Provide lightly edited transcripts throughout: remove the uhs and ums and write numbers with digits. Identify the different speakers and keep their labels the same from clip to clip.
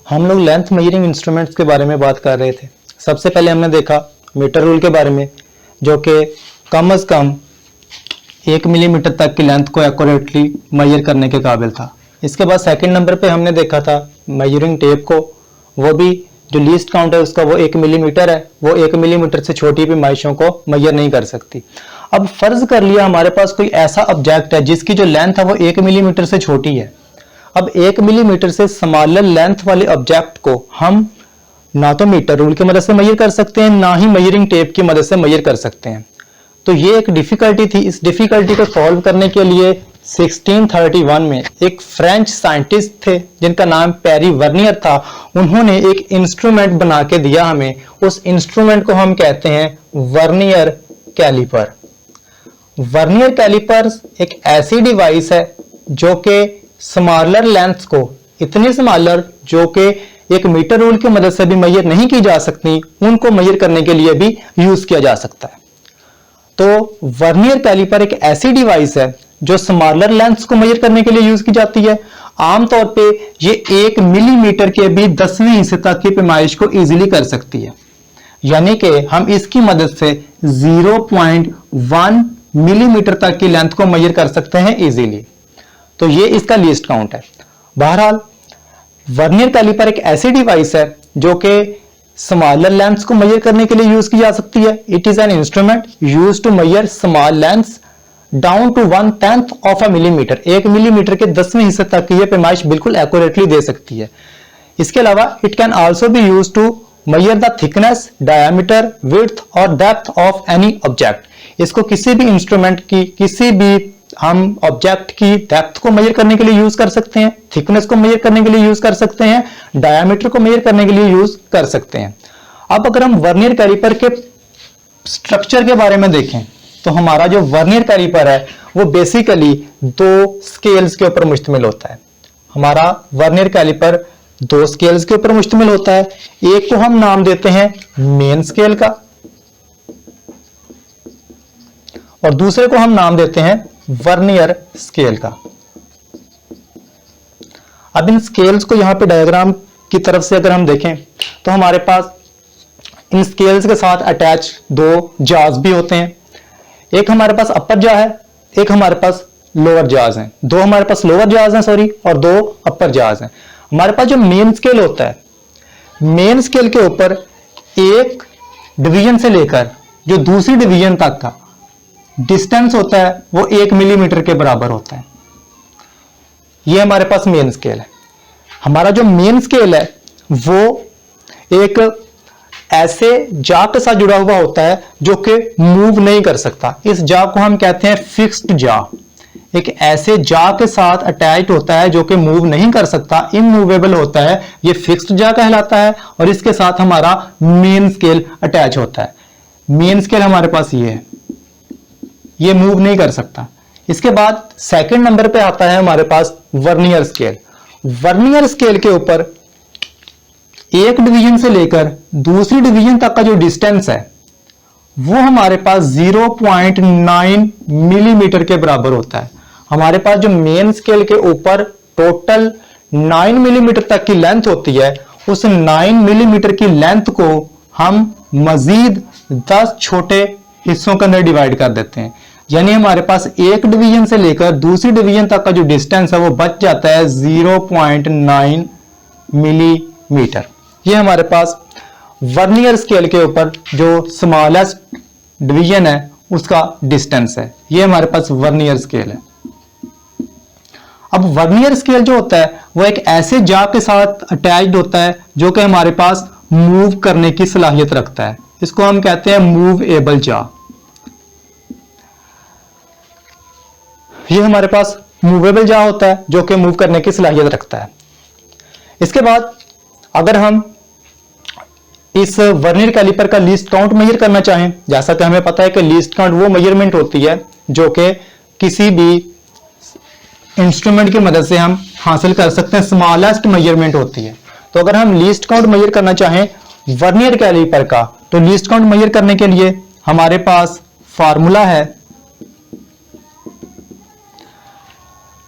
Speaker 1: हम लोग length measuring instruments के बारे में बात कर रहे थे। सबसे पहले हमने देखा मीटर रूल के बारे में, जो कि कम से कम 1 मिलीमीटर तक की लेंथ को एक्यूरेटली मेजर करने के काबिल था। इसके बाद सेकंड नंबर पे हमने देखा था मेजरिंग टेप को, वो भी जो लीस्ट काउंट है उसका वो 1 मिलीमीटर है, वो 1 मिलीमीटर से छोटी पैमाइशों को मेजर नहीं कर सकती। अब फर्ज कर लिया हमारे पास कोई ऐसा ऑब्जेक्ट है जिसकी जो लेंथ है वो 1 मिलीमीटर से छोटी है। अब 1 मिलीमीटर से स्मॉलर लेंथ वाले ऑब्जेक्ट को हम ना तो मीटर रूल की मदद से मेजर कर सकते हैं, ना ही मेजरिंग टेप की मदद से मेजर कर सकते हैं। तो ये एक डिफिकल्टी थी। इस डिफिकल्टी को सॉल्व करने के लिए 1631 में एक फ्रेंच साइंटिस्ट थे जिनका नाम पेरी वर्नियर था। उन्होंने एक इंस्ट्रूमेंट बना के दिया हमें। उस इंस्ट्रूमेंट को हम कहते हैं वर्नियर कैलिपर। वर्नियर कैलिपर एक ऐसी डिवाइस है जो कि स्मॉलर लेंथ्स को, इतनी स्मॉलर जो कि एक मीटर रूल की मदद से भी मेजर नहीं की जा सकती, उनको मेजर करने के लिए भी यूज किया जा सकता है। तो वर्नियर कैलिपर एक ऐसी डिवाइस है जो स्मॉलर लेंथ्स को मेजर करने के लिए यूज की जाती है। आमतौर पे ये 1 मिलीमीटर के भी 10वें हिस्से तक की पैमाइश को इजीली कर सकती है, यानी कि हम इसकी मदद से 0.1 मिलीमीटर तक की लेंथ को मेजर कर सकते हैं इजीली। तो ये इसका लीस्ट काउंट है। बहरहाल वर्नियर कैलिपर एक ऐसी डिवाइस है जो कि स्मॉलर लेंथ्स को मेजर करने के लिए यूज की जा सकती है। It is an instrument used to measure small lengths down to 1/10 of a millimetre. 1 millimetre के 10वें हिस्से तक की यह पैमाइश बिल्कुल एक्यूरेटली दे सकती है। इसके अलावा it can also be used to measure the thickness, diameter, width और डेप्थ ऑफ एनी ऑब्जेक्ट। इसको किसी भी इंस्ट्रूमेंट की, किसी भी हम ऑब्जेक्ट की डेप्थ को मेजर करने के लिए यूज कर सकते हैं, थिकनेस को मेजर करने के लिए यूज कर सकते हैं, डायमीटर को मेजर करने के लिए यूज कर सकते हैं। अब अगर हम वर्नियर कैलिपर के स्ट्रक्चर के बारे में देखें तो हमारा जो वर्नियर कैलिपर है वो बेसिकली 2 स्केल्स के ऊपर मुश्तमिल होता है। हमारा वर्नियर कैलिपर 2 स्केल्स के ऊपर मुश्तमिल होता है। एक को हम नाम देते हैं मेन स्केल का और दूसरे को हम नाम देते हैं वर्नियर स्केल का। अब इन स्केल्स को यहां पे डायग्राम की तरफ से अगर हम देखें तो हमारे पास इन स्केल्स के साथ अटैच 2 जाज भी होते हैं। एक हमारे पास अपर जा है, एक हमारे पास लोअर जाज है। 2 हमारे पास लोअर जाज हैं सॉरी, और 2 अपर जाज हैं। हमारे पास जो मेन स्केल होता है, मेन स्केल के ऊपर एक डिवीजन से लेकर जो दूसरी डिवीजन तक का डिस्टेंस होता है वो 1 मिलीमीटर के बराबर होता है। ये हमारे पास मेन स्केल है। हमारा जो मेन स्केल है वो एक ऐसे जा के साथ जुड़ा हुआ होता है जो कि मूव नहीं कर सकता। इस जा को हम कहते हैं फिक्स्ड जा। एक ऐसे जा के साथ अटैच्ड होता है जो कि मूव नहीं कर सकता, इमूवेबल होता है, ये फिक्स्ड जा कहलाता है। और इसके साथ हमारा मेन स्केल अटैच होता है। मेन स्केल हमारे पास ये है, ये मूव नहीं कर सकता। इसके बाद सेकंड नंबर पे आता है हमारे पास वर्नियर स्केल। वर्नियर स्केल के ऊपर एक डिवीजन से लेकर दूसरी डिवीजन तक का जो डिस्टेंस है वो हमारे पास 0.9 मिलीमीटर के बराबर होता है। हमारे पास जो मेन स्केल के ऊपर टोटल 9 मिलीमीटर तक की लेंथ होती है, उस 9 मिलीमीटर की लेंथ को हम मजीद 10 छोटे हिस्सों के अंदर डिवाइड कर देते हैं। यानी हमारे पास एक डिवीजन से लेकर दूसरी डिवीजन तक का जो डिस्टेंस है वो बच जाता है 0.9 मिलीमीटर। ये हमारे पास वर्नियर स्केल के ऊपर जो स्मॉलेस्ट डिवीजन है उसका डिस्टेंस है। ये हमारे पास वर्नियर स्केल है। अब वर्नियर स्केल जो होता है वो एक ऐसे जा के साथ अटैच्ड होता है जो कि हमारे पास मूव करने की सलाहियत रखता है। इसको हम कहते हैं मूवेबल जा। ये हमारे पास मूवेबल जा होता है जो कि मूव करने की सलाहियत रखता है। इसके बाद अगर हम इस वर्नियर कैलिपर का लीस्ट काउंट मेजर करना चाहें, जैसा कि हमें पता है कि लीस्ट काउंट वो मेजरमेंट होती है जो कि किसी भी इंस्ट्रूमेंट की मदद से हम हासिल कर सकते हैं, स्मॉलेस्ट मेजरमेंट होती है। तो अगर हम लीस्ट काउंट मेजर करना चाहें वर्नियर कैलिपर का, तो लीस्ट काउंट मेजर करने के लिए हमारे पास फार्मूला है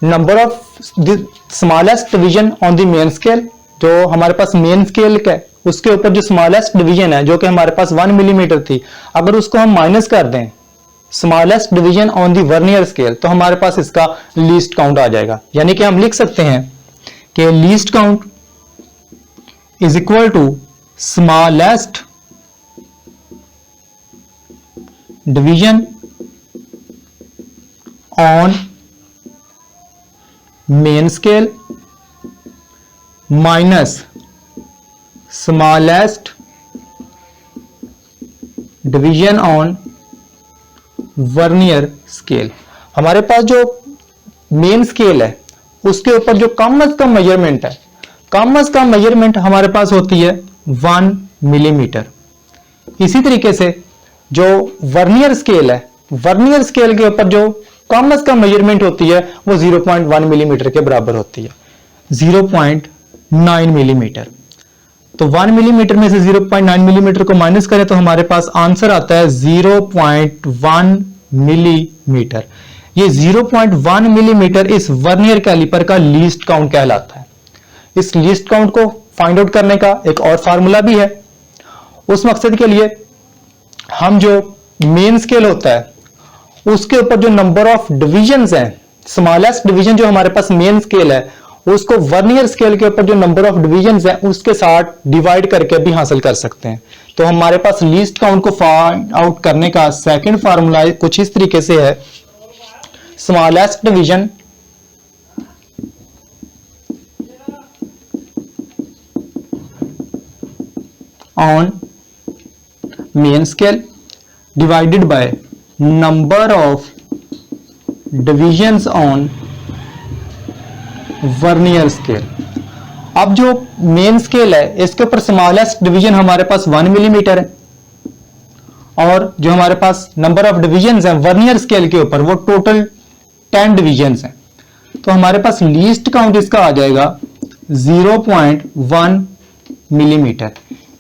Speaker 1: number of the smallest division on the main scale जो हमारे पास मेन स्केल का है उसके ऊपर जो स्मॉलेस्ट डिवीजन है जो कि हमारे पास 1 मिलीमीटर थी, अगर उसको हम माइनस कर दें smallest division on the vernier scale तो हमारे पास इसका लीस्ट काउंट आ जाएगा। यानी कि हम लिख सकते हैं कि least count is equal to smallest division on main scale minus smallest division on vernier scale. हमारे पास जो मेन स्केल है उसके ऊपर जो कम से कम मेजरमेंट है, कम से कम मेजरमेंट हमारे पास होती है 1 मिलीमीटर। इसी तरीके से जो वर्नियर स्केल है, वर्नियर स्केल के ऊपर जो कम से कम मेजरमेंट होती है वो 0.1 मिलीमीटर के बराबर होती है, 0.9 मिलीमीटर। तो 1 मिलीमीटर में से 0.9 मिलीमीटर को माइनस करें तो हमारे पास आंसर आता है 0.1 मिलीमीटर। ये 0.1 मिलीमीटर इस वर्नियर कैलिपर का लीस्ट काउंट कहलाता है। इस लीस्ट काउंट को फाइंड आउट करने का एक और फार्मूला भी है। उस मकसद के लिए हम जो मेन स्केल होता है उसके ऊपर जो नंबर ऑफ डिविजन्स हैं, स्मॉलेस्ट डिवीजन जो हमारे पास मेन स्केल है उसको वर्नियर स्केल के ऊपर जो नंबर ऑफ डिविजन्स हैं उसके साथ डिवाइड करके भी हासिल कर सकते हैं। तो हमारे पास लीस्ट काउंट को फाइंड आउट करने का सेकंड फार्मूला कुछ इस तरीके से है, smallest division on main scale divided by number of divisions on vernier scale. अब जो मेन स्केल है इसके ऊपर स्मॉलेस्ट डिवीजन हमारे पास 1 मिलीमीटर है और जो हमारे पास नंबर ऑफ डिविजन्स हैं वर्नियर स्केल के ऊपर वो टोटल 10 डिविजन्स हैं। तो हमारे पास लीस्ट काउंट इसका आ जाएगा 0.1 मिलीमीटर।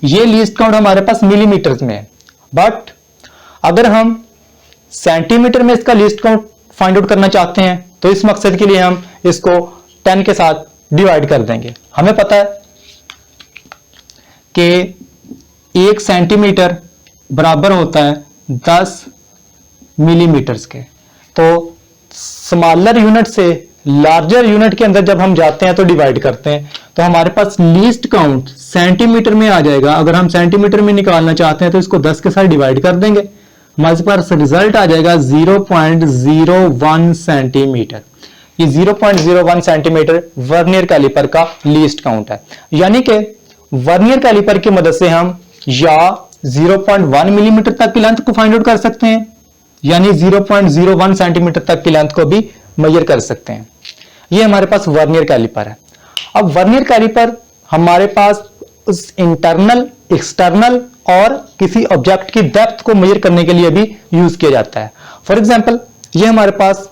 Speaker 1: ये लीस्ट काउंट हमारे पास मिलीमीटर में है, बट अगर हम सेंटीमीटर में इसका लीस्ट काउंट फाइंड आउट करना चाहते हैं तो इस मकसद के लिए हम इसको 10 के साथ डिवाइड कर देंगे। हमें पता है कि 1 सेंटीमीटर बराबर होता है 10 मिलीमीटर के। तो स्मॉलर यूनिट से लार्जर यूनिट के अंदर जब हम जाते हैं तो डिवाइड करते हैं तो हमारे पास लीस्ट काउंट सेंटीमीटर में आ जाएगा। अगर हम सेंटीमीटर में निकालना चाहते हैं तो इसको 10 के साथ डिवाइड कर देंगे, हमारे पास रिजल्ट आ जाएगा 0.01 सेंटीमीटर। ये 0.01 सेंटीमीटर वर्नियर कैलिपर का लीस्ट काउंट है। यानी कि वर्नियर कैलिपर की मदद से हम या 0.1 मिलीमीटर तक की लेंथ को फाइंड आउट कर सकते हैं, यानी 0.01 सेंटीमीटर तक की लेंथ को भी मेजर कर सकते हैं। ये हमारे पास वर्नियर कैलिपर है। अब वर्नियर कैलिपर हमारे पास उस इंटरनल, एक्सटर्नल और किसी ऑब्जेक्ट की डेप्थ को मेजर करने के लिए भी यूज किया जाता है। फॉर एग्जांपल ये हमारे पास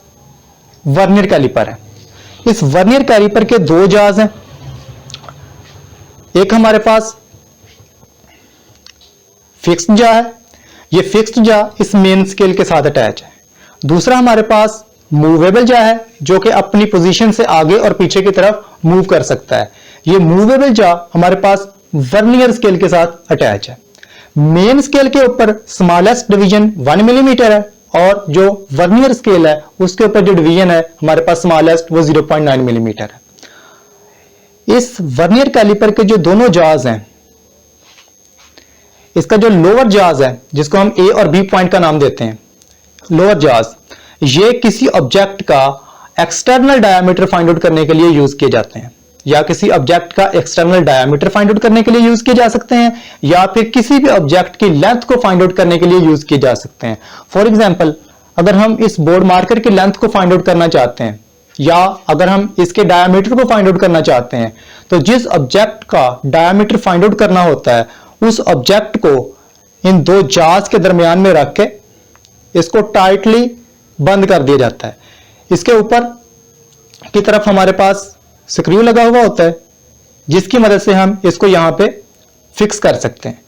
Speaker 1: वर्नियर कैलिपर है। इस वर्नियर कैलिपर के 2 जाज हैं। एक हमारे पास फिक्स्ड जा है, ये फिक्स्ड जा इस मेन स्केल के साथ अटैच है। दूसरा हमारे पास मूवेबल जा है जो कि अपनी पोजीशन से आगे और पीछे की तरफ मूव कर सकता है। ये मूवेबल जा हमारे पास वर्नियर स्केल के साथ अटैच है। मेन स्केल के ऊपर स्मॉलेस्ट डिवीजन 1 मिलीमीटर है और जो वर्नियर स्केल है उसके ऊपर जो डिवीजन है हमारे पास स्मॉलेस्ट वो 0.9 मिलीमीटर है। इस वर्नियर कैलिपर के जो दोनों जाज हैं, इसका जो लोअर जाज है जिसको हम ए और बी पॉइंट का नाम देते हैं, लोअर जाज, ये किसी ऑब्जेक्ट का एक्सटर्नल डायमीटर फाइंड आउट करने के लिए यूज किए जाते हैं, या किसी ऑब्जेक्ट का एक्सटर्नल डायमीटर फाइंड आउट करने के लिए यूज किए जा सकते हैं, या फिर किसी भी ऑब्जेक्ट की लेंथ को फाइंड आउट करने के लिए यूज किए जा सकते हैं। फॉर एग्जांपल अगर हम इस बोर्ड मार्कर की लेंथ को फाइंड आउट करना चाहते हैं या अगर हम इसके डायमीटर को फाइंड आउट करना चाहते हैं तो जिस ऑब्जेक्ट का डायमीटर फाइंड आउट करना होता है उस ऑब्जेक्ट को इन 2 जाज के दरमियान में रख के इसको टाइटली बंद कर दिया जाता है। इसके ऊपर की तरफ हमारे पास स्क्रू लगा हुआ होता है जिसकी मदद से हम इसको यहां पे फिक्स कर सकते हैं।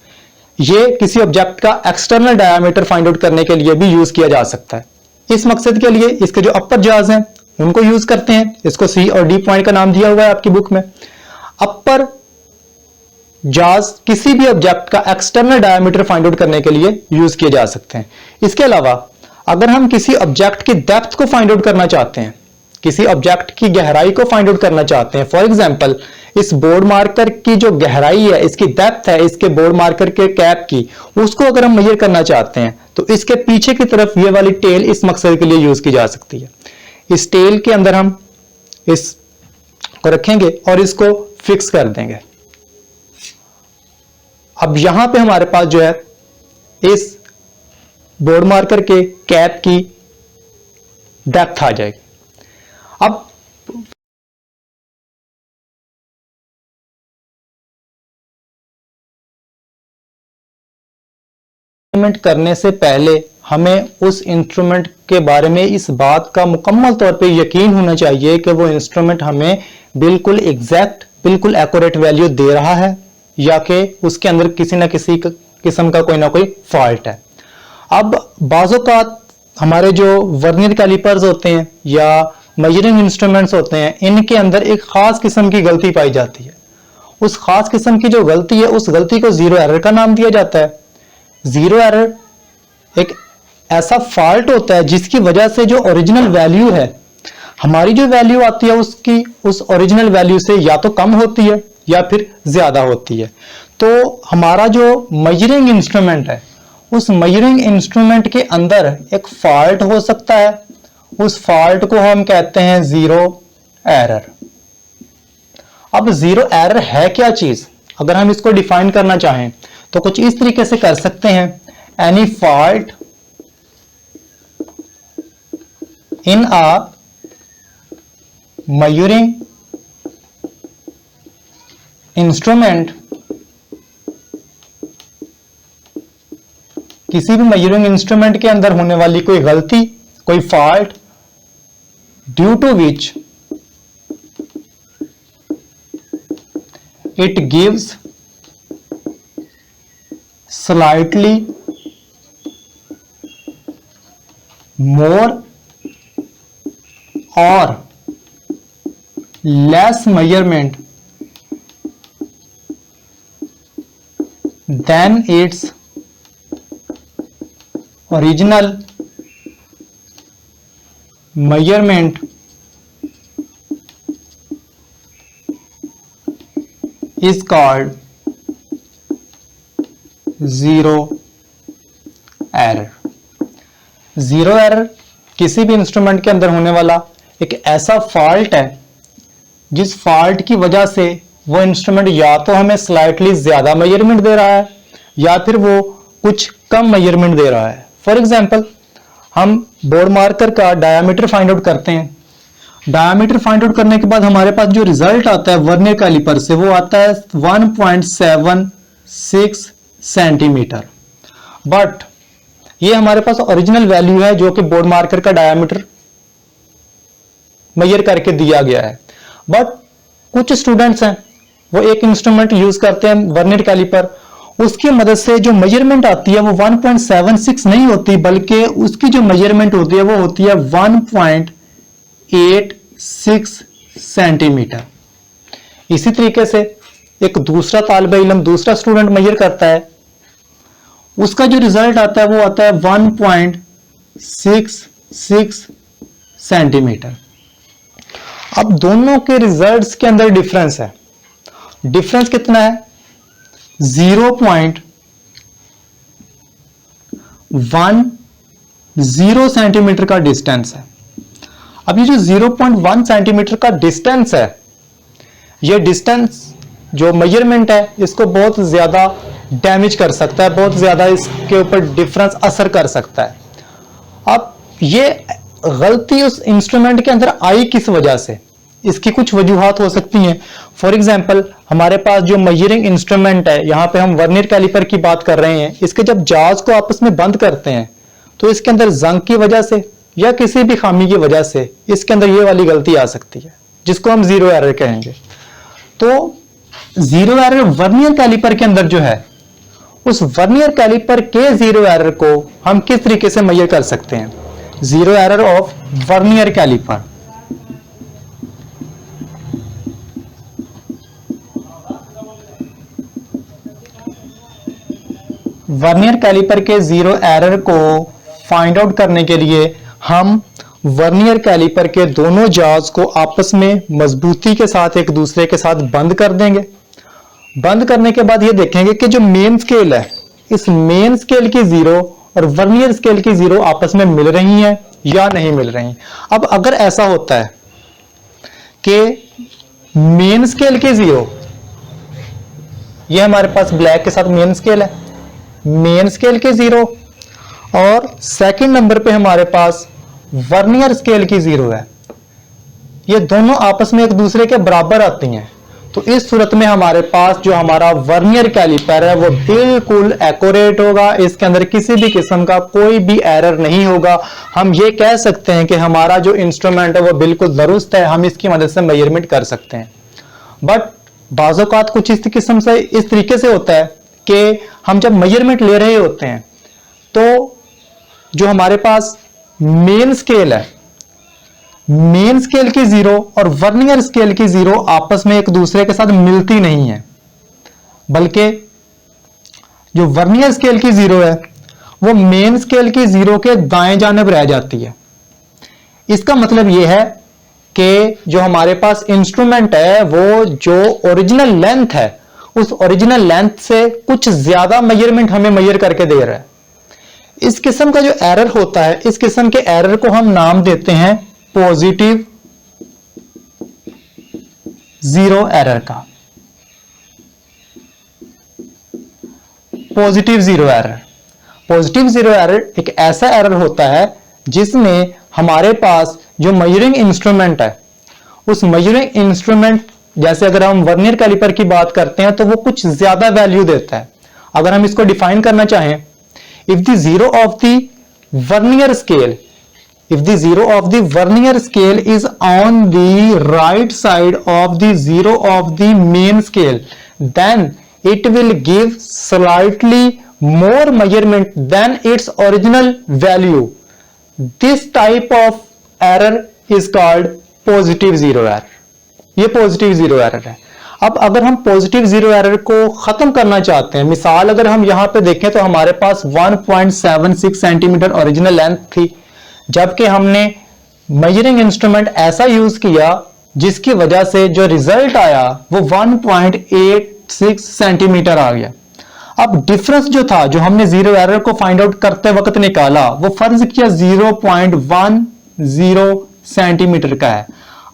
Speaker 1: ये किसी ऑब्जेक्ट का एक्सटर्नल डायमीटर फाइंड आउट करने के लिए भी यूज किया जा सकता है। इस मकसद के लिए इसके जो अपर जाज हैं उनको यूज करते हैं। इसको सी और डी पॉइंट का नाम दिया हुआ है आपकी बुक में। अपर जाज किसी भी ऑब्जेक्ट का एक्सटर्नल डायमीटर फाइंड आउट करने के लिए यूज किए जा सकते हैं। इसके अलावा अगर हम किसी ऑब्जेक्ट की डेप्थ को फाइंड आउट करना चाहते हैं, किसी ऑब्जेक्ट की गहराई को फाइंड आउट करना चाहते हैं, फॉर एग्जांपल इस बोर्ड मार्कर की जो गहराई है, इसकी डेप्थ है इसके बोर्ड मार्कर के कैप की, उसको अगर हम मेजर करना चाहते हैं तो इसके पीछे की तरफ ये वाली टेल इस मकसद के लिए यूज की जा सकती है। इस टेल के अंदर हम इस को रखेंगे और इसको फिक्स कर देंगे। अब यहां पे हमारे पास जो है इस बोर्ड मार्कर के कैप की डेप्थ आ जाएगी। अब इंस्ट्रूमेंट करने से पहले हमें उस इंस्ट्रूमेंट के बारे में इस बात का मुकम्मल तौर पे यकीन होना चाहिए कि वो इंस्ट्रूमेंट हमें बिल्कुल एग्जैक्ट, बिल्कुल एक्यूरेट वैल्यू दे रहा है या कि उसके अंदर किसी ना किसी किस्म का कोई ना कोई फॉल्ट है। अब बाज़ों का हमारे जो वर्नियर कैलिपर्स होते हैं या मेजरिंग इंस्ट्रूमेंट्स होते हैं, इनके अंदर एक खास किस्म की गलती पाई जाती है। उस खास किस्म की जो गलती है, उस गलती को जीरो एरर का नाम दिया जाता है। जीरो एरर एक ऐसा फॉल्ट होता है जिसकी वजह से जो ओरिजिनल वैल्यू है, हमारी जो वैल्यू आती है उसकी उस ओरिजिनल वैल्यू से या तो कम होती है या फिर ज्यादा होती है। तो हमारा जो मेजरिंग इंस्ट्रूमेंट है, उस मेजरिंग इंस्ट्रूमेंट के अंदर एक फॉल्ट हो सकता है, उस फॉल्ट को हम कहते हैं जीरो एरर। अब जीरो एरर है क्या चीज, अगर हम इसको डिफाइन करना चाहें तो कुछ इस तरीके से कर सकते हैं। Any fault in a measuring instrument, किसी भी मेजरिंग इंस्ट्रूमेंट के अंदर होने वाली कोई गलती, कोई fault, due to which it gives slightly more और less measurement than its original measurement is called zero error। Zero error किसी भी इंस्ट्रूमेंट के अंदर होने वाला एक ऐसा फॉल्ट है जिस फॉल्ट की वजह से वो इंस्ट्रूमेंट या तो हमें स्लाइटली ज्यादा मेजरमेंट दे रहा है या फिर वो कुछ कम मेजरमेंट दे रहा है। फॉर एग्जांपल हम बोर्ड मार्कर का डायामीटर फाइंड आउट करते हैं। डायामीटर फाइंड आउट करने के बाद हमारे पास जो रिजल्ट आता है वर्नियर कैलिपर से, वो आता है 1.76 सेंटीमीटर। बट ये हमारे पास ओरिजिनल वैल्यू है जो कि बोर्ड मार्कर का डायामीटर मेजर करके दिया गया है। बट कुछ स्टूडेंट्स हैं वो एक इंस्ट्रूमेंट यूज करते हैं वर्नियर कैलिपर, उसकी मदद से जो मेजरमेंट आती है वो 1.76 नहीं होती, बल्कि उसकी जो मेजरमेंट होती है वो होती है 1.86 सेंटीमीटर। इसी तरीके से एक दूसरा तालिब इल्म, दूसरा स्टूडेंट मेजर करता है, उसका जो रिजल्ट आता है वो आता है 1.66 सेंटीमीटर। अब दोनों के रिजल्ट्स के अंदर डिफरेंस है। डिफरेंस कितना है? 0.10 सेंटीमीटर का डिस्टेंस है। अब ये जो 0.1 सेंटीमीटर का डिस्टेंस है, ये डिस्टेंस जो मेजरमेंट है इसको बहुत ज्यादा डैमेज कर सकता है, बहुत ज्यादा इसके ऊपर डिफरेंस असर कर सकता है। अब ये गलती उस इंस्ट्रूमेंट के अंदर आई किस वजह से, इसकी कुछ वजूहात हो सकती हैं। फॉर एग्जाम्पल हमारे पास जो मेजरिंग इंस्ट्रूमेंट है, यहाँ पे हम वर्नियर कैलिपर की बात कर रहे हैं, इसके जब जाज को आपस में बंद करते हैं तो इसके अंदर जंग की वजह से या किसी भी खामी की वजह से इसके अंदर ये वाली गलती आ सकती है, जिसको हम जीरो एरर कहेंगे। तो जीरो एरर वर्नियर कैलिपर के अंदर जो है, उस वर्नियर कैलिपर के जीरो एरर को हम किस तरीके से मेजर कर सकते हैं? Zero error of vernier calliper. Vernier calliper के जीरो एरर को फाइंड आउट करने के लिए हम वर्नियर कैलिपर के दोनों जाज को आपस में मजबूती के साथ एक दूसरे के साथ बंद कर देंगे। बंद करने के बाद ये देखेंगे कि जो मेन स्केल है, इस मेन स्केल की जीरो और वर्नियर स्केल की जीरो आपस में मिल रही हैं या नहीं मिल रही। अब अगर ऐसा होता है कि मेन स्केल की जीरो, ये हमारे पास ब्लैक के साथ मेन स्केल है, मेन स्केल की जीरो, और सेकंड नंबर पे हमारे पास वर्नियर स्केल की जीरो है, ये दोनों आपस में एक दूसरे के बराबर आती हैं, तो इस सूरत में हमारे पास जो हमारा वर्नियर कैलिपर है वो बिल्कुल एक्यूरेट होगा, इसके अंदर किसी भी किस्म का कोई भी एरर नहीं होगा। हम ये कह सकते हैं कि हमारा जो इंस्ट्रूमेंट है वो बिल्कुल दुरुस्त है, हम इसकी मदद से मेजरमेंट कर सकते हैं। बट बाज़ औक़ात कुछ इस किस्म से इस तरीके से होता है कि हम जब मेजरमेंट ले रहे होते हैं तो जो हमारे पास मेन स्केल है, मेन स्केल की जीरो और वर्नियर स्केल की जीरो आपस में एक दूसरे के साथ मिलती नहीं है, बल्कि जो वर्नियर स्केल की जीरो है वो मेन स्केल की जीरो के दाएं जानिब रह जाती है। इसका मतलब यह है कि जो हमारे पास इंस्ट्रूमेंट है वो जो ओरिजिनल लेंथ है उस ओरिजिनल लेंथ से कुछ ज्यादा मेजरमेंट हमें मेजर करके दे रहा है। इस किस्म का जो एरर होता है, इस किस्म के एरर को हम नाम देते हैं पॉजिटिव जीरो एरर का। Positive zero error, positive zero error एक ऐसा एरर होता है जिसमें हमारे पास जो मेजरिंग इंस्ट्रूमेंट है, उस मेजरिंग इंस्ट्रूमेंट, जैसे अगर हम वर्नियर कैलिपर की बात करते हैं तो वो कुछ ज्यादा वैल्यू देता है। अगर हम इसको डिफाइन करना चाहें, if the zero of the vernier scale, if the zero of the vernier scale is on the right side of the zero of the main scale, then it will give slightly more measurement than its original value. This type of error is called positive zero error. ये positive zero error है। अब अगर हम positive zero error को खत्म करना चाहते हैं, मिसाल अगर हम यहां पे देखें तो हमारे पास 1.76 सेंटीमीटर ओरिजिनल लेंथ थी, जबकि हमने मेजरिंग इंस्ट्रूमेंट ऐसा यूज किया जिसकी वजह से जो रिजल्ट आया वो 1.86 सेंटीमीटर आ गया। अब डिफरेंस जो था, जो हमने जीरो एरर को फाइंड आउट करते वक्त निकाला, वो फर्ज किया 0.10 सेंटीमीटर का है।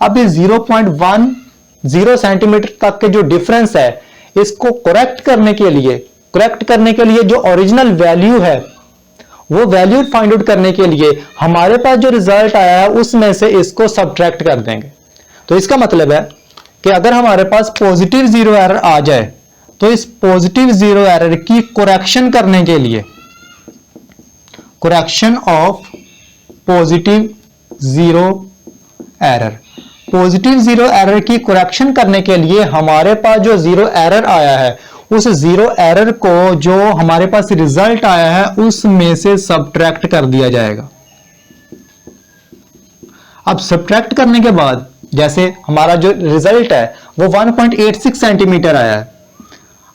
Speaker 1: अब ये 0.10 सेंटीमीटर तक के जो डिफरेंस है, इसको करेक्ट करने के लिए जो ओरिजिनल वैल्यू है वो वैल्यू फाइंड आउट करने के लिए हमारे पास जो रिजल्ट आया है उसमें से इसको सब्ट्रैक्ट कर देंगे। तो इसका मतलब है कि अगर हमारे पास पॉजिटिव जीरो एरर आ जाए तो इस पॉजिटिव जीरो एरर की करेक्शन करने के लिए, correction of positive zero error, positive zero error की करेक्शन करने के लिए हमारे पास जो जीरो एरर आया है उस जीरो एरर को जो हमारे पास रिजल्ट आया है उसमें से सब्ट्रैक्ट कर दिया जाएगा। अब सब्ट्रैक्ट करने के बाद जैसे हमारा जो रिजल्ट है वो 1.86 सेंटीमीटर आया है।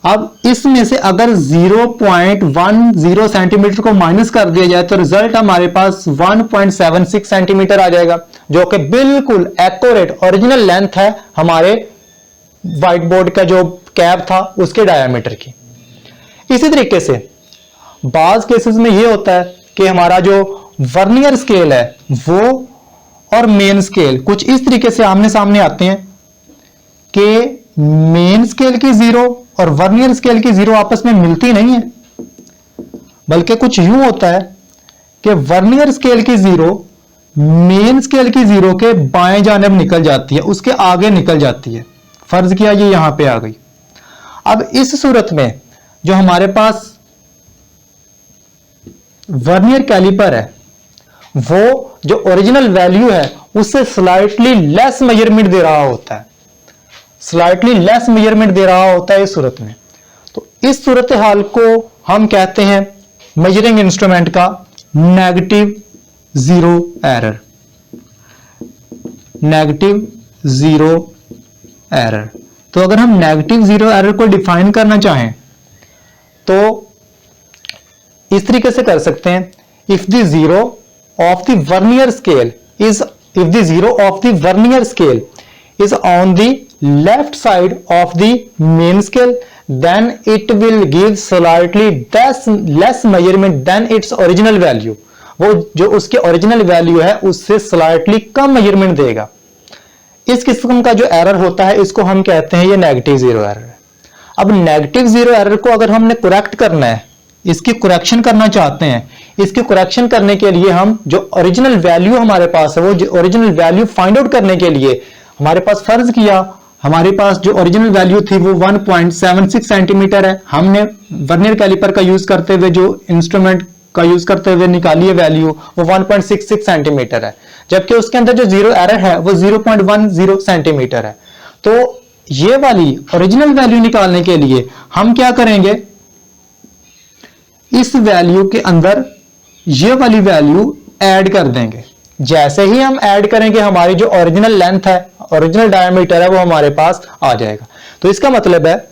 Speaker 1: अब इसमें से अगर 0.10 सेंटीमीटर को माइनस कर दिया जाए तो रिजल्ट हमारे पास 1.76 सेंटीमीटर आ जाएगा, जो कि बिल्कुल एक्यूरेट ओरिजिनल लेंथ है हमारे व्हाइट बोर्ड का जो कैप था उसके डायामीटर की। इसी तरीके से बाज केसेस में यह होता है कि हमारा जो वर्नियर स्केल है वो और मेन स्केल कुछ इस तरीके से आमने सामने आते हैं कि मेन स्केल की जीरो और वर्नियर स्केल की जीरो आपस में मिलती नहीं है, बल्कि कुछ यूं होता है कि वर्नियर स्केल की जीरो मेन स्केल की जीरो के बाएं जानिब निकल जाती है, उसके आगे निकल जाती है। फर्ज किया ये यहां पे आ गई। अब इस सूरत में जो हमारे पास वर्नियर कैलिपर है वो जो ओरिजिनल वैल्यू है उससे स्लाइटली लेस मेजरमेंट दे रहा होता है, स्लाइटली लेस मेजरमेंट दे रहा होता है इस सूरत में। तो इस सूरत हाल को हम कहते हैं मेजरिंग इंस्ट्रूमेंट का negative zero error, negative zero error. तो अगर हम नेगेटिव जीरो एरर को डिफाइन करना चाहें तो इस तरीके से कर सकते हैं, if the zero of the vernier scale is if the zero of the vernier scale is on the left side of the main scale, then it will give slightly less measurement than its original value. वो जो उसके original value है उससे slightly कम measurement देगा। इस किस्म का जो एरर होता है इसको हम कहते हैं ये नेगेटिव जीरो एरर है। अब नेगेटिव जीरो एरर को अगर हमने करेक्ट करना है, इसकी करेक्शन करना चाहते हैं, इसकी करेक्शन करने के लिए हम जो ओरिजिनल वैल्यू हमारे पास है वो जो ओरिजिनल वैल्यू फाइंड आउट करने के लिए हमारे पास फर्ज किया हमारे पास जो ओरिजिनल वैल्यू थी वो 1.76 सेंटीमीटर है। हमने वर्नियर कैलिपर का यूज करते हुए जो इंस्ट्रूमेंट का यूज करते हुए निकाली है वैल्यू वो 1.66 सेंटीमीटर है, जबकि उसके अंदर जो जीरो एरर है वो 0.10 सेंटीमीटर है। तो ये वाली ओरिजिनल वैल्यू निकालने के लिए हम क्या करेंगे, इस वैल्यू के अंदर ये वाली वैल्यू ऐड कर देंगे। जैसे ही हम ऐड करेंगे हमारी जो ओरिजिनल लेंथ है, ओरिजिनल डायमीटर है वो हमारे पास आ जाएगा। तो इसका मतलब है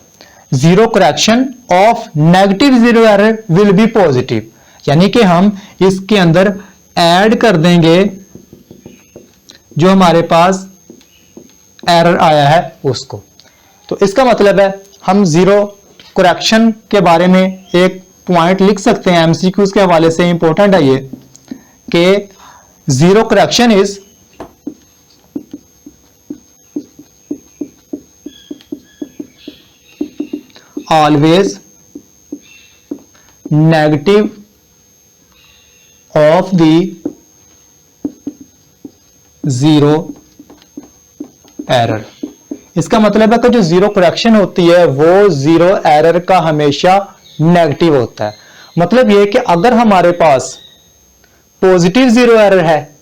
Speaker 1: zero correction of negative zero error will be positive, यानी कि हम इसके अंदर ऐड कर देंगे जो हमारे पास एरर आया है उसको। तो इसका मतलब है हम जीरो करेक्शन के बारे में एक पॉइंट लिख सकते हैं, एमसीक्यूज के हवाले से इंपॉर्टेंट है ये कि zero correction is always negative of the zero error। इसका मतलब है कि जो जीरो करेक्शन होती है वो जीरो एरर का हमेशा नेगेटिव होता है। मतलब ये कि अगर हमारे पास पॉजिटिव जीरो एरर है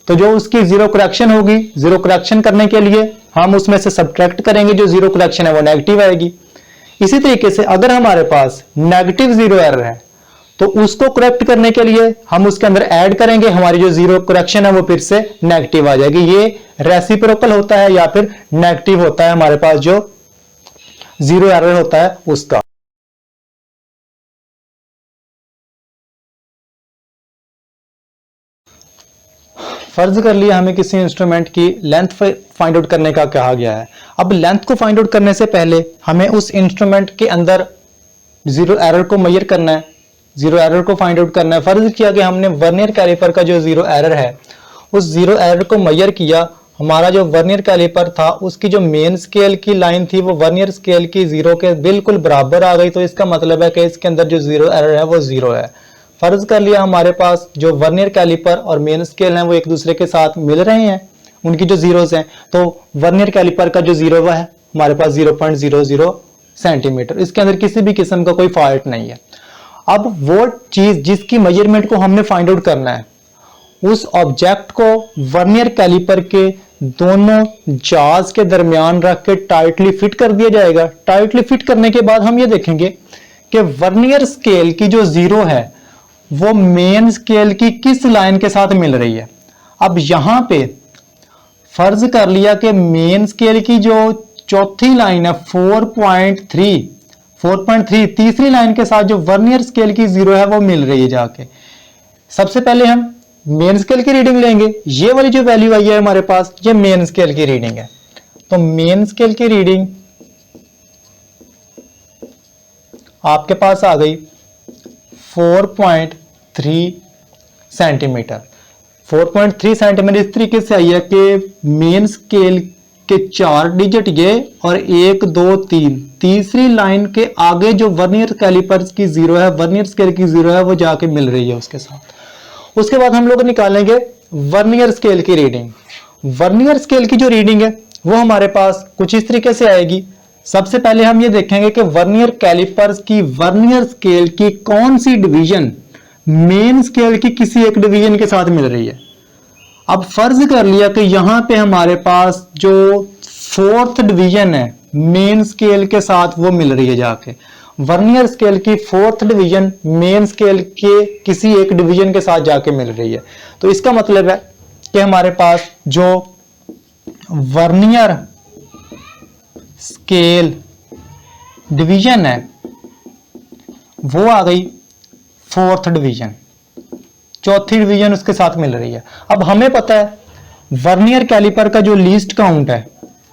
Speaker 1: तो जो उसकी जीरो करेक्शन होगी, जीरो करेक्शन करने के लिए हम उसमें से सब्ट्रैक्ट करेंगे, जो जीरो करेक्शन है वो नेगेटिव आएगी। इसी तरीके से अगर हमारे पास नेगेटिव जीरो एरर है तो उसको करेक्ट करने के लिए हम उसके अंदर ऐड करेंगे, हमारी जो जीरो करेक्शन है वो फिर से नेगेटिव आ जाएगी। ये रेसिप्रोकल होता है या फिर नेगेटिव होता है हमारे पास जो जीरो एरर होता है उसका। फर्ज कर लिया हमें किसी इंस्ट्रूमेंट की लेंथ फाइंड आउट करने का कहा गया है। अब लेंथ को फाइंड आउट करने से पहले हमें उस इंस्ट्रूमेंट के अंदर जीरो एरर को मेजर करना है, जीरो एरर को फाइंड आउट करना है। फर्ज किया कि हमने वर्नियर कैलिपर का जो जीरो एरर है उस जीरो एरर को मेजर किया, हमारा जो वर्नियर कैलिपर था उसकी जो मेन स्केल की लाइन थी वो वर्नियर स्केल की जीरो के बिल्कुल बराबर आ गई। तो इसका मतलब है कि इसके अंदर जो जीरो एरर है वो जीरो है। फर्ज कर लिया हमारे पास जो वर्नियर कैलिपर और मेन स्केल हैं वो एक दूसरे के साथ मिल रहे हैं, उनकी जो जीरोस हैं, तो वर्नियर कैलिपर का जो जीरो है हमारे पास 0.00 सेंटीमीटर, इसके अंदर किसी भी किस्म का कोई फॉल्ट नहीं है। अब वो चीज जिसकी मेजरमेंट को हमने फाइंड आउट करना है उस ऑब्जेक्ट को वर्नियर कैलिपर के दोनों जाज के दरमियान रख के टाइटली फिट कर दिया जाएगा। टाइटली फिट करने के बाद हम ये देखेंगे कि वर्नियर स्केल की जो जीरो है वो मेन स्केल की किस लाइन के साथ मिल रही है। अब यहां पे फर्ज कर लिया कि मेन स्केल की जो चौथी लाइन है 4.3 तीसरी लाइन के साथ जो वर्नियर स्केल की जीरो है वो मिल रही है जाके। सबसे पहले हम मेन स्केल की रीडिंग लेंगे। ये वाली जो वैल्यू आई है हमारे पास ये मेन स्केल की रीडिंग है, तो मेन स्केल की रीडिंग आपके पास आ गई 4.3 सेंटीमीटर। 4.3 सेंटीमीटर इस तरीके से आई है कि मेन स्केल के 4 डिजिट ये और 1 2 3 तीसरी लाइन के आगे जो वर्नियर कैलिपर्स की जीरो है, वर्नियर स्केल की जीरो है, वो जाके मिल रही है उसके साथ। उसके बाद हम लोग निकालेंगे वर्नियर स्केल की रीडिंग। वर्नियर स्केल की जो रीडिंग है वो हमारे पास कुछ इस तरीके से आएगी। सबसे पहले हम ये देखेंगे कि वर्नियर कैलिपर्स की वर्नियर स्केल की कौन सी डिवीजन मेन स्केल की किसी एक डिवीजन के साथ मिल रही है। अब फर्ज कर लिया कि यहां पे हमारे पास जो 4th डिवीजन है मेन स्केल के साथ वो मिल रही है जाके। वर्नियर स्केल की 4th डिवीजन मेन स्केल के किसी एक डिवीजन के साथ जाके मिल रही है। तो इसका मतलब है कि हमारे पास जो वर्नियर स्केल डिवीजन है वो आ गई 4th डिवीजन, चौथी डिवीजन उसके साथ मिल रही है। अब हमें पता है वर्नियर कैलिपर का जो लीस्ट काउंट है,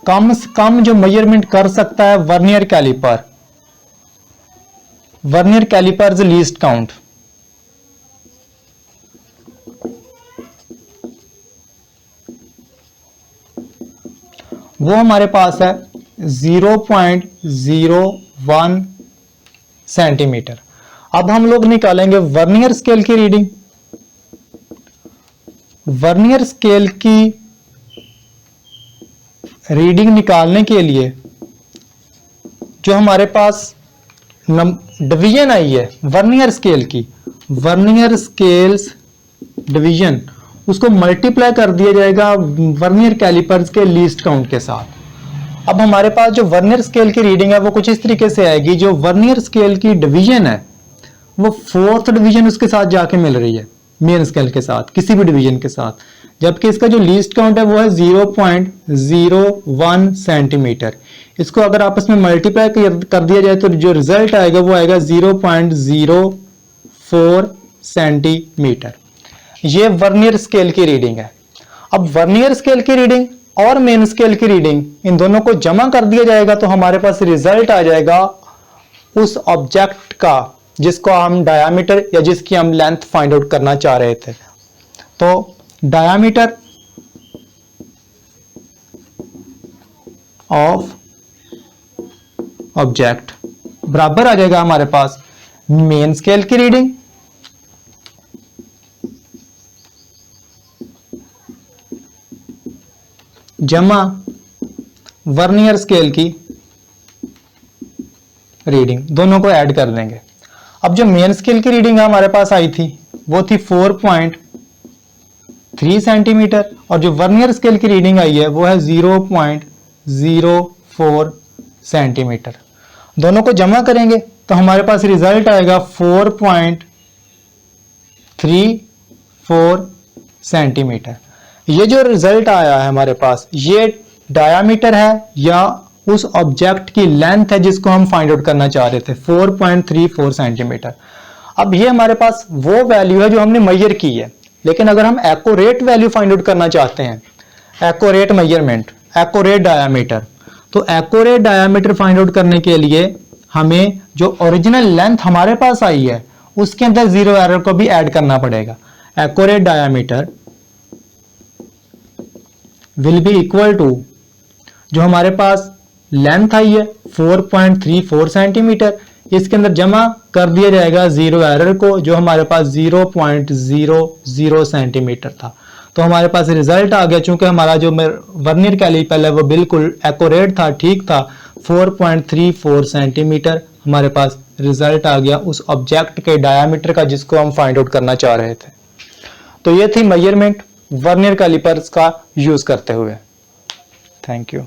Speaker 1: कम से कम जो मेजरमेंट कर सकता है vernier calliper, vernier callipers least count, वो हमारे पास है 0.01 सेंटीमीटर। अब हम लोग निकालेंगे वर्नियर स्केल की रीडिंग। वर्नियर स्केल की रीडिंग निकालने के लिए जो हमारे पास डिवीजन आई है वर्नियर स्केल की, वर्नियर स्केल्स डिवीजन, उसको मल्टीप्लाई कर दिया जाएगा वर्नियर कैलिपर्स के लीस्ट काउंट के साथ। अब हमारे पास जो वर्नियर स्केल की रीडिंग है वो कुछ इस तरीके से आएगी, जो वर्नियर स्केल की डिवीजन है वो 4th डिवीजन उसके साथ जाके मिल रही है मेन स्केल के साथ, किसी भी डिवीजन के साथ, जबकि इसका जो लीस्ट काउंट है वो है 0.01 सेंटीमीटर। इसको अगर आपस में मल्टीप्लाई कर दिया जाए तो जो रिजल्ट आएगा वो आएगा 0.04 सेंटीमीटर। ये वर्नियर स्केल की रीडिंग है। अब वर्नियर स्केल की रीडिंग और मेन स्केल की रीडिंग, इन दोनों को जमा कर दिया जाएगा तो हमारे पास रिजल्ट आ जाएगा उस ऑब्जेक्ट का जिसको हम डायामीटर या जिसकी हम लेंथ फाइंड आउट करना चाह रहे थे। तो डायामीटर ऑफ ऑब्जेक्ट बराबर आ जाएगा हमारे पास मेन स्केल की रीडिंग जमा वर्नियर स्केल की रीडिंग, दोनों को ऐड कर देंगे। अब जो मेन स्केल की रीडिंग हमारे पास आई थी वो थी 4.3 सेंटीमीटर और जो वर्नियर स्केल की रीडिंग आई है वो है 0.04 सेंटीमीटर। दोनों को जमा करेंगे तो हमारे पास रिजल्ट आएगा 4.34 सेंटीमीटर। ये जो रिजल्ट आया है हमारे पास, ये डायामीटर है या उस ऑब्जेक्ट की लेंथ है जिसको हम फाइंड आउट करना चाह रहे थे, 4.34 सेंटीमीटर। अब ये हमारे पास वो वैल्यू है जो हमने मेजर की है, लेकिन अगर हम एक्यूरेट वैल्यू फाइंड आउट करना चाहते हैं, एक्यूरेट मेजरमेंट, एक्यूरेट डायामीटर, तो एक्यूरेट डायामीटर फाइंड आउट करने के लिए हमें जो ओरिजिनल लेंथ हमारे पास आई है उसके अंदर जीरो एरर को भी ऐड करना पड़ेगा। Accurate diameter will be equal to जो हमारे पास लेंथ आई है 4.34 सेंटीमीटर, इसके अंदर जमा कर दिया जाएगा जीरो एरर को जो हमारे पास 0.00 सेंटीमीटर था। तो हमारे पास रिजल्ट आ गया, चूंकि हमारा जो वर्नियर कैलिपर है वो बिल्कुल एक्यूरेट था, ठीक था, 4.34 सेंटीमीटर हमारे पास रिजल्ट आ गया उस ऑब्जेक्ट के डायामीटर का जिसको हम फाइंड आउट करना चाह रहे थे। तो ये थी मेजरमेंट वर्नियर कैलिपर्स का यूज करते हुए। Thank you.